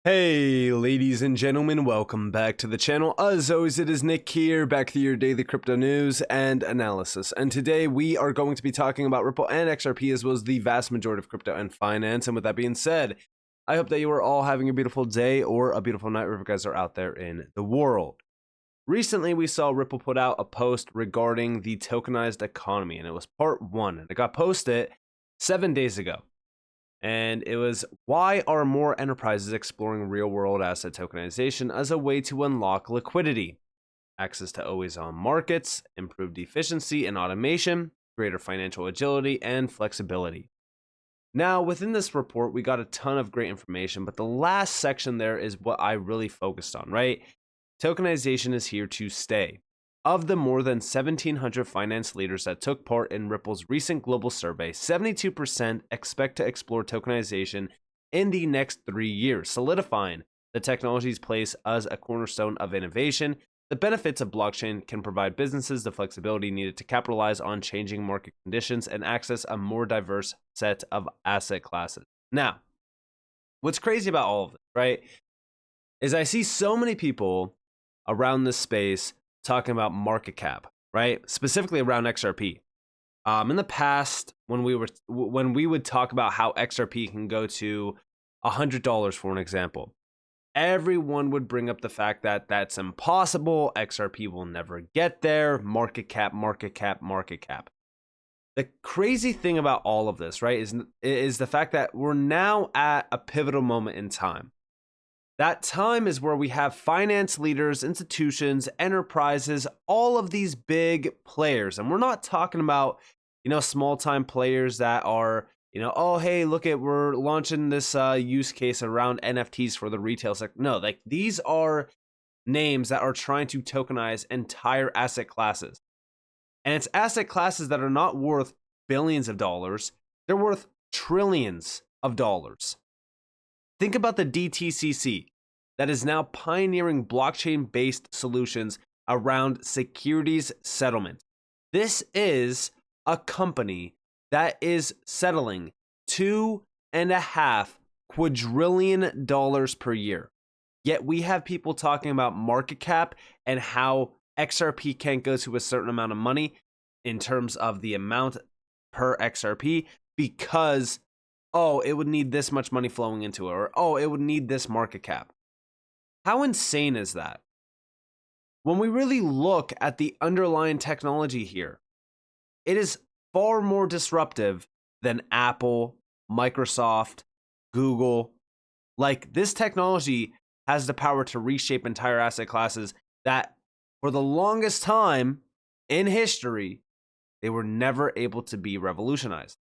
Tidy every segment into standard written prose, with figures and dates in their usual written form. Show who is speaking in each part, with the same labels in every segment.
Speaker 1: Hey ladies and gentlemen, welcome back to the channel. As always, it is Nick here, back to your daily crypto news and analysis. And today we are going to be talking about Ripple and XRP, as well as the vast majority of crypto and finance. And with that being said, I hope that you are all having a beautiful day or a beautiful night wherever you guys are out there in the world. Recently, we saw Ripple put out a post regarding the tokenized economy, and it was part 1, and it got posted 7 days ago. And it was, why are more enterprises exploring real-world asset tokenization as a way to unlock liquidity, access to always-on markets, improved efficiency and automation, greater financial agility, and flexibility. Now, within this report, we got a ton of great information, but the last section there is what I really focused on, right? Tokenization is here to stay. Of the more than 1,700 finance leaders that took part in Ripple's recent global survey, 72% expect to explore tokenization in the next 3 years, solidifying the technology's place as a cornerstone of innovation. The benefits of blockchain can provide businesses the flexibility needed to capitalize on changing market conditions and access a more diverse set of asset classes. Now, what's crazy about all of this, right, is I see so many people around this space talking about market cap, right? Specifically around XRP. In the past, when we would talk about how XRP can go to $100 for an example, everyone would bring up the fact that that's impossible. XRP will never get there. Market cap, market cap, market cap. The crazy thing about all of this, right, is the fact that we're now at a pivotal moment in time. That time is where we have finance leaders, institutions, enterprises, all of these big players. And we're not talking about, small time players that are, oh, hey, look we're launching this use case around NFTs for the retail sector. No, like these are names that are trying to tokenize entire asset classes. And it's asset classes that are not worth billions of dollars. They're worth trillions of dollars. Think about the DTCC that is now pioneering blockchain-based solutions around securities settlement. This is a company that is settling $2.5 quadrillion per year. Yet we have people talking about market cap and how XRP can't go to a certain amount of money in terms of the amount per XRP because it would need this much money flowing into it, or it would need this market cap. How insane is that? When we really look at the underlying technology here, it is far more disruptive than Apple, Microsoft, Google. Like, this technology has the power to reshape entire asset classes that for the longest time in history, they were never able to be revolutionized.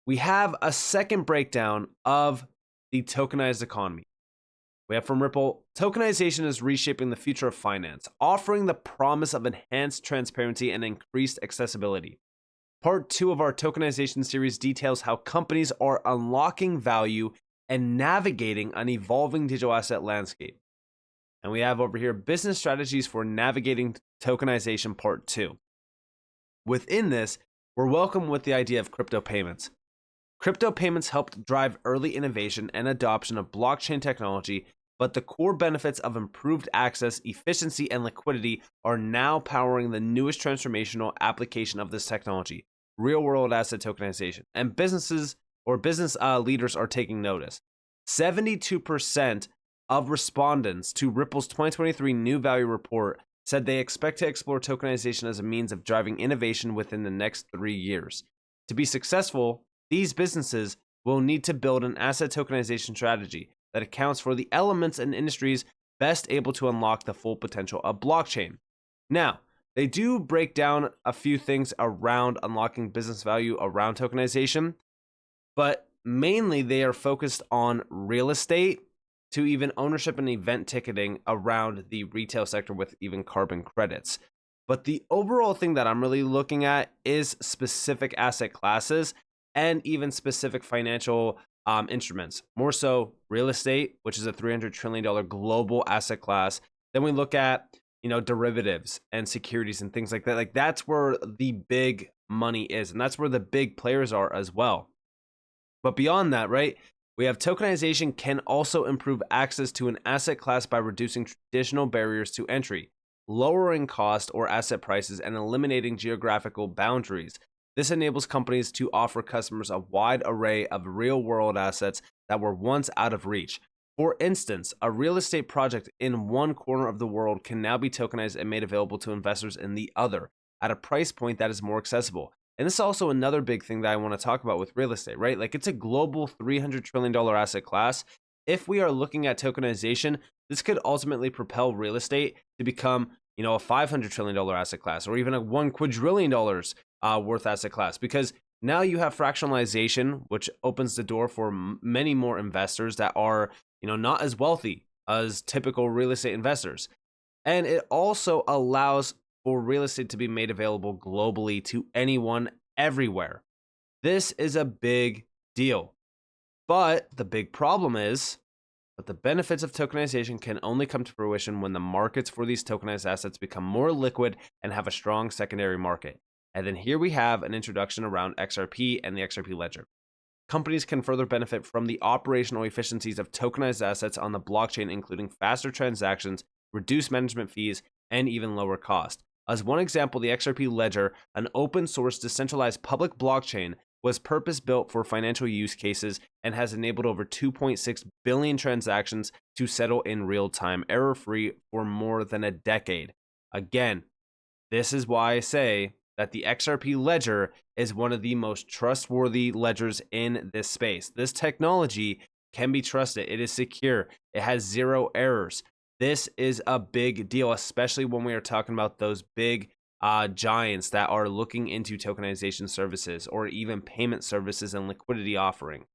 Speaker 1: We have a second breakdown of the tokenized economy. We have from Ripple, tokenization is reshaping the future of finance, offering the promise of enhanced transparency and increased accessibility. Part 2 of our tokenization series details how companies are unlocking value and navigating an evolving digital asset landscape. And we have over here business strategies for navigating tokenization part 2. Within this, we're welcome with the idea of crypto payments. Crypto payments helped drive early innovation and adoption of blockchain technology, but the core benefits of improved access, efficiency, and liquidity are now powering the newest transformational application of this technology, real-world asset tokenization. And business leaders are taking notice. 72% of respondents to Ripple's 2023 New Value Report said they expect to explore tokenization as a means of driving innovation within the next 3 years. To be successful, these businesses will need to build an asset tokenization strategy that accounts for the elements and industries best able to unlock the full potential of blockchain. Now, they do break down a few things around unlocking business value around tokenization, but mainly they are focused on real estate to even ownership and event ticketing around the retail sector with even carbon credits. But the overall thing that I'm really looking at is specific asset classes and even specific financial instruments. More so real estate, which is a $300 trillion global asset class. Then we look at, derivatives and securities and things like that. Like, that's where the big money is, and that's where the big players are as well. But beyond that, right, We have tokenization can also improve access to an asset class by reducing traditional barriers to entry, lowering cost or asset prices, and eliminating geographical boundaries. This enables companies to offer customers a wide array of real-world assets that were once out of reach. For instance, a real estate project in one corner of the world can now be tokenized and made available to investors in the other at a price point that is more accessible. And this is also another big thing that I want to talk about with real estate, right? Like, it's a global $300 trillion asset class. If we are looking at tokenization, this could ultimately propel real estate to become, a $500 trillion asset class, or even a $1 quadrillion worth asset class, because now you have fractionalization, which opens the door for many more investors that are, not as wealthy as typical real estate investors. And it also allows for real estate to be made available globally to anyone, everywhere. This is a big deal. But the big problem is that the benefits of tokenization can only come to fruition when the markets for these tokenized assets become more liquid and have a strong secondary market. And then here we have an introduction around XRP and the XRP Ledger. Companies can further benefit from the operational efficiencies of tokenized assets on the blockchain, including faster transactions, reduced management fees, and even lower cost. As one example, the XRP Ledger, an open source decentralized public blockchain, was purpose-built for financial use cases and has enabled over 2.6 billion transactions to settle in real time, error-free, for more than a decade. Again, this is why I say that the XRP Ledger is one of the most trustworthy ledgers in this space. This technology can be trusted. It is secure. It has zero errors. This is a big deal, especially when we are talking about those big giants that are looking into tokenization services or even payment services and liquidity offering.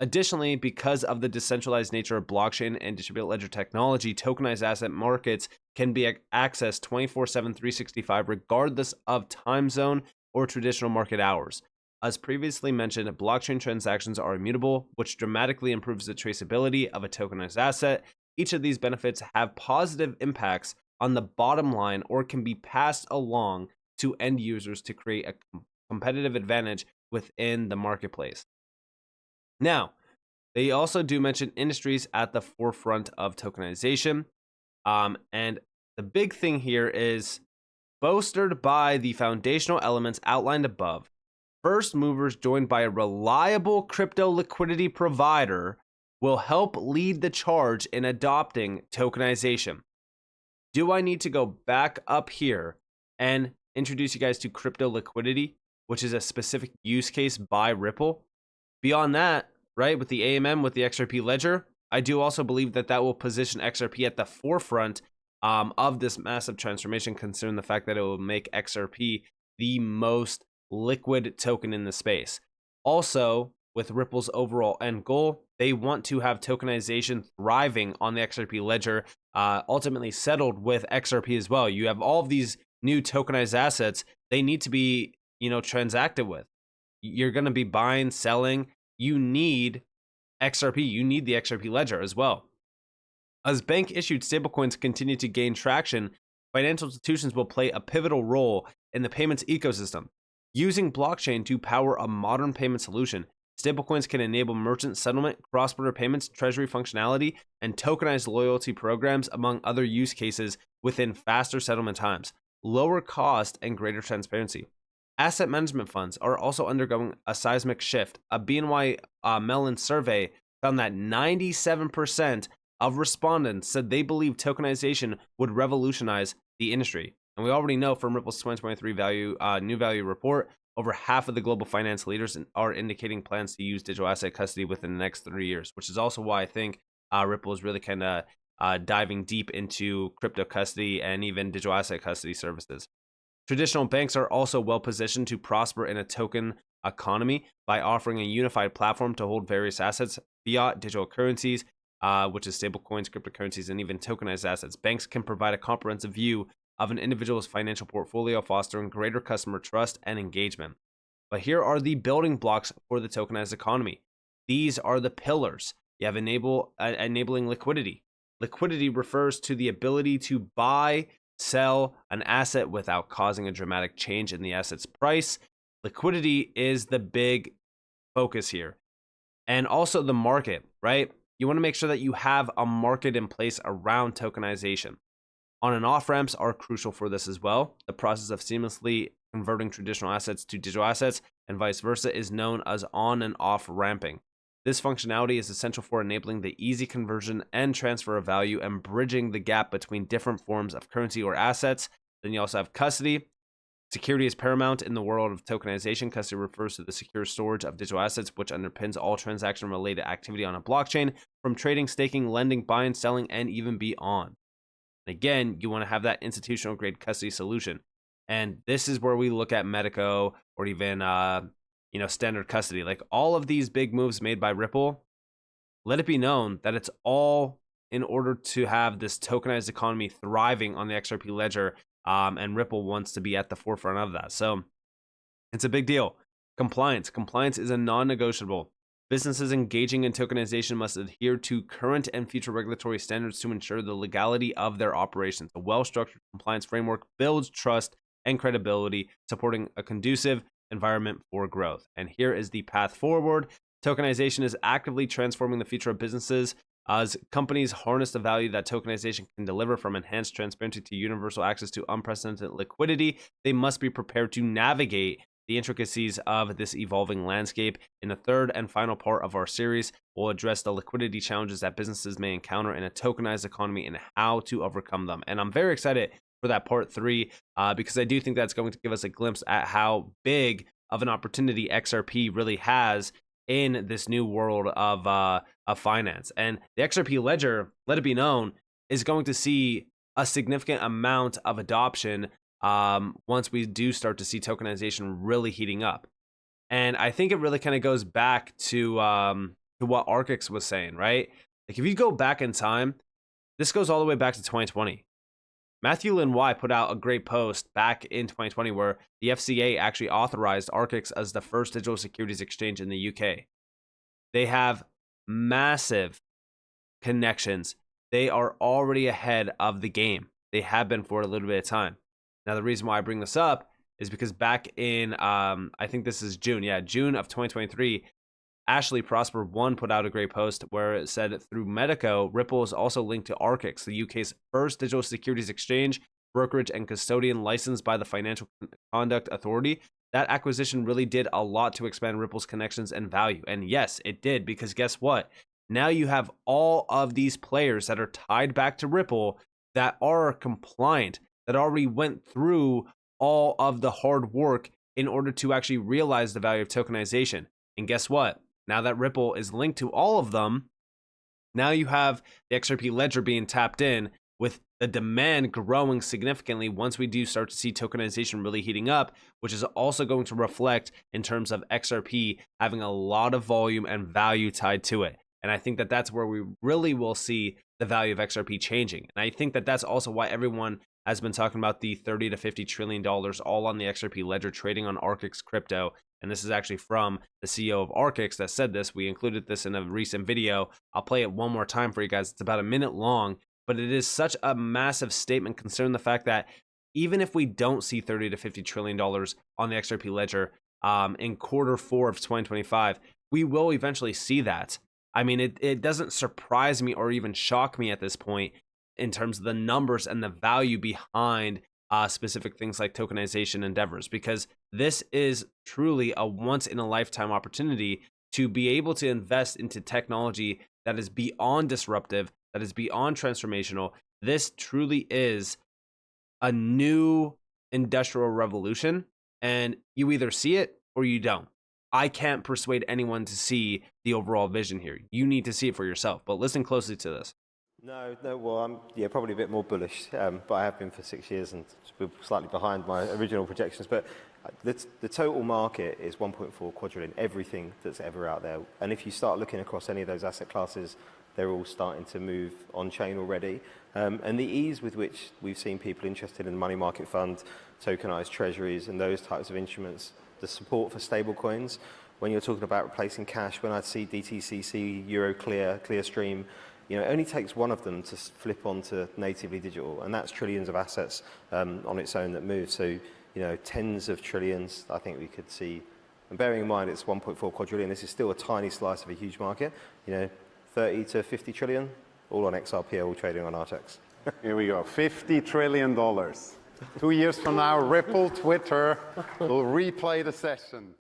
Speaker 1: Additionally, because of the decentralized nature of blockchain and distributed ledger technology, tokenized asset markets can be accessed 24/7, 365, regardless of time zone or traditional market hours. As previously mentioned, blockchain transactions are immutable, which dramatically improves the traceability of a tokenized asset. Each of these benefits have positive impacts on the bottom line or can be passed along to end users to create a competitive advantage within the marketplace. Now, they also do mention industries at the forefront of tokenization. And the big thing here is, bolstered by the foundational elements outlined above, first movers joined by a reliable crypto liquidity provider will help lead the charge in adopting tokenization. Do I need to go back up here and introduce you guys to crypto liquidity, which is a specific use case by Ripple? Beyond that, right, with the AMM, with the XRP Ledger, I do also believe that that will position XRP at the forefront of this massive transformation, considering the fact that it will make XRP the most liquid token in the space. Also, with Ripple's overall end goal, they want to have tokenization thriving on the XRP Ledger, ultimately settled with XRP as well. You have all of these new tokenized assets. They need to be, transacted with. You're going to be buying, selling. You need XRP. You need the XRP Ledger as well. As bank-issued stablecoins continue to gain traction, financial institutions will play a pivotal role in the payments ecosystem. Using blockchain to power a modern payment solution, stablecoins can enable merchant settlement, cross-border payments, treasury functionality, and tokenized loyalty programs, among other use cases, within faster settlement times, lower cost, and greater transparency. Asset management funds are also undergoing a seismic shift. A BNY Mellon survey found that 97% of respondents said they believe tokenization would revolutionize the industry. And we already know from Ripple's 2023 new value report, over half of the global finance leaders are indicating plans to use digital asset custody within the next 3 years, which is also why I think Ripple is really kind of diving deep into crypto custody and even digital asset custody services. Traditional banks are also well positioned to prosper in a token economy by offering a unified platform to hold various assets, fiat, digital currencies, which is stablecoins, cryptocurrencies, and even tokenized assets. Banks can provide a comprehensive view of an individual's financial portfolio, fostering greater customer trust and engagement. But here are the building blocks for the tokenized economy. These are the pillars. You have enabling liquidity. Liquidity refers to the ability to buy, sell an asset without causing a dramatic change in the asset's price. Liquidity is the big focus here. And also the market, right? You want to make sure that you have a market in place around tokenization. On and off ramps are crucial for this as well. The process of seamlessly converting traditional assets to digital assets and vice versa is known as on and off ramping. This functionality is essential for enabling the easy conversion and transfer of value and bridging the gap between different forms of currency or assets. Then you also have custody. Security is paramount in the world of tokenization. Custody refers to the secure storage of digital assets, which underpins all transaction-related activity on a blockchain, from trading, staking, lending, buying, selling, and even beyond. Again, you want to have that institutional grade custody solution. And this is where we look at Medico or even standard custody. Like all of these big moves made by Ripple, let it be known that it's all in order to have this tokenized economy thriving on the XRP Ledger, and Ripple wants to be at the forefront of that. So it's a big deal. Compliance is a non-negotiable. Businesses engaging in tokenization must adhere to current and future regulatory standards to ensure the legality of their operations. A well-structured compliance framework builds trust and credibility, supporting a conducive environment for growth. And here is the path forward. Tokenization is actively transforming the future of businesses. As companies harness the value that tokenization can deliver, from enhanced transparency to universal access to unprecedented liquidity, they must be prepared to navigate the intricacies of this evolving landscape. In the third and final part of our series, we'll address the liquidity challenges that businesses may encounter in a tokenized economy and how to overcome them. And I'm very excited for that part 3 because I do think that's going to give us a glimpse at how big of an opportunity XRP really has in this new world of finance. And the XRP Ledger, let it be known, is going to see a significant amount of adoption once we do start to see tokenization really heating up. And I think it really kind of goes back to what Archax was saying, right? Like if you go back in time, this goes all the way back to 2020. Matthew Lin Y put out a great post back in 2020 where the FCA actually authorized Archax as the first digital securities exchange in the UK. They have massive connections. They are already ahead of the game. They have been for a little bit of time. Now, the reason why I bring this up is because back in, I think this is June of 2023, Ashley Prosper 1 put out a great post where it said, through Medico, Ripple is also linked to Archax, the UK's first digital securities exchange, brokerage, and custodian licensed by the Financial Conduct Authority. That acquisition really did a lot to expand Ripple's connections and value. And yes, it did, because guess what? Now you have all of these players that are tied back to Ripple that are compliant, that already went through all of the hard work in order to actually realize the value of tokenization. And guess what? Now that Ripple is linked to all of them, now you have the XRP Ledger being tapped in, with the demand growing significantly once we do start to see tokenization really heating up, which is also going to reflect in terms of XRP having a lot of volume and value tied to it. And I think that that's where we really will see the value of XRP changing. And I think that that's also why everyone has been talking about the $30 to $50 trillion all on the XRP Ledger trading on Archax crypto. And this is actually from the CEO of Archax that said this. We included this in a recent video. I'll play it one more time for you guys. It's about a minute long, but it is such a massive statement considering the fact that even if we don't see $30 to $50 trillion on the XRP Ledger in Q4 of 2025, we will eventually see that. I mean, it doesn't surprise me or even shock me at this point in terms of the numbers and the value behind specific things like tokenization endeavors, because this is truly a once in a lifetime opportunity to be able to invest into technology that is beyond disruptive, that is beyond transformational. This truly is a new industrial revolution, and you either see it or you don't. I can't persuade anyone to see the overall vision here. You need to see it for yourself, but listen closely to this.
Speaker 2: No, well, I'm probably a bit more bullish, but I have been for 6 years and slightly behind my original projections. But the total market is 1.4 quadrillion, everything that's ever out there. And if you start looking across any of those asset classes, they're all starting to move on chain already. And the ease with which we've seen people interested in the money market fund, tokenized treasuries, and those types of instruments, the support for stable coins, when you're talking about replacing cash, when I see DTCC, Euroclear, Clearstream, it only takes one of them to flip onto natively digital, and that's trillions of assets on its own that move. So, tens of trillions, I think we could see And bearing in mind it's 1.4 quadrillion, this is still a tiny slice of a huge market. 30 to 50 trillion, all on XRP, all trading on Archax.
Speaker 3: Here we go, $50 trillion. 2 years from now, Ripple, Twitter will replay the session.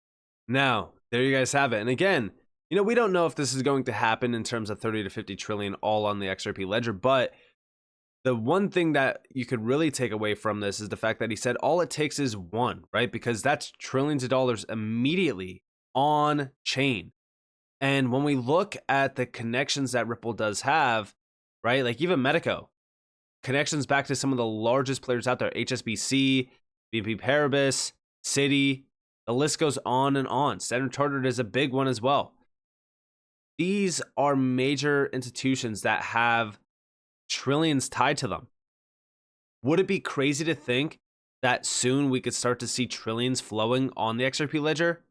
Speaker 1: Now, there you guys have it. And again, we don't know if this is going to happen in terms of 30 to 50 trillion all on the XRP Ledger, but the one thing that you could really take away from this is the fact that he said all it takes is one, right? Because that's trillions of dollars immediately on chain. And when we look at the connections that Ripple does have, right? Like even Medico, connections back to some of the largest players out there, HSBC, BNP Paribas, Citi, the list goes on and on. Standard Chartered is a big one as well. These are major institutions that have trillions tied to them. Would it be crazy to think that soon we could start to see trillions flowing on the XRP Ledger?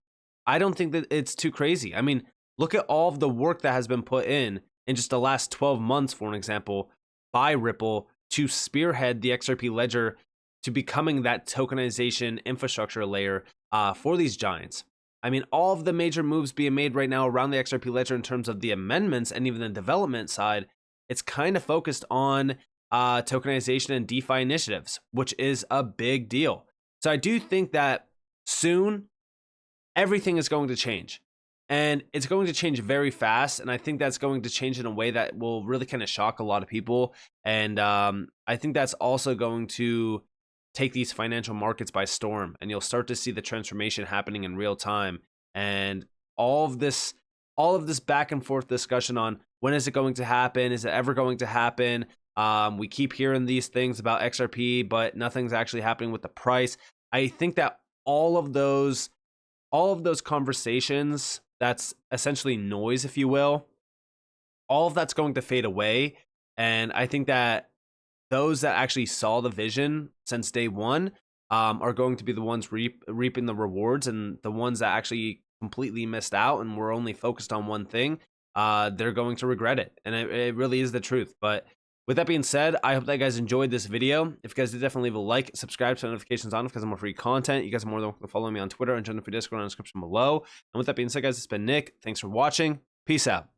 Speaker 1: I don't think that it's too crazy. I mean, look at all of the work that has been put in just the last 12 months, for an example, by Ripple to spearhead the XRP Ledger to becoming that tokenization infrastructure layer for these giants. I mean, all of the major moves being made right now around the XRP Ledger in terms of the amendments and even the development side, it's kind of focused on tokenization and DeFi initiatives, which is a big deal. So I do think that soon everything is going to change. And it's going to change very fast. And I think that's going to change in a way that will really kind of shock a lot of people. And I think that's also going to take these financial markets by storm. And you'll start to see the transformation happening in real time. And all of this back and forth discussion on when is it going to happen? Is it ever going to happen? We keep hearing these things about XRP, but nothing's actually happening with the price. I think that all of those conversations, that's essentially noise, if you will, all of that's going to fade away. And I think that those that actually saw the vision since day one are going to be the ones reaping the rewards, and the ones that actually completely missed out and were only focused on one thing, they're going to regret it. And it really is the truth. But with that being said, I hope that you guys enjoyed this video. If you guys did, definitely leave a like, subscribe, turn notifications on because I'm more free content. You guys are more than welcome to follow me on Twitter and join the free Discord in the description below. And with that being said, guys, it's been Nick. Thanks for watching. Peace out.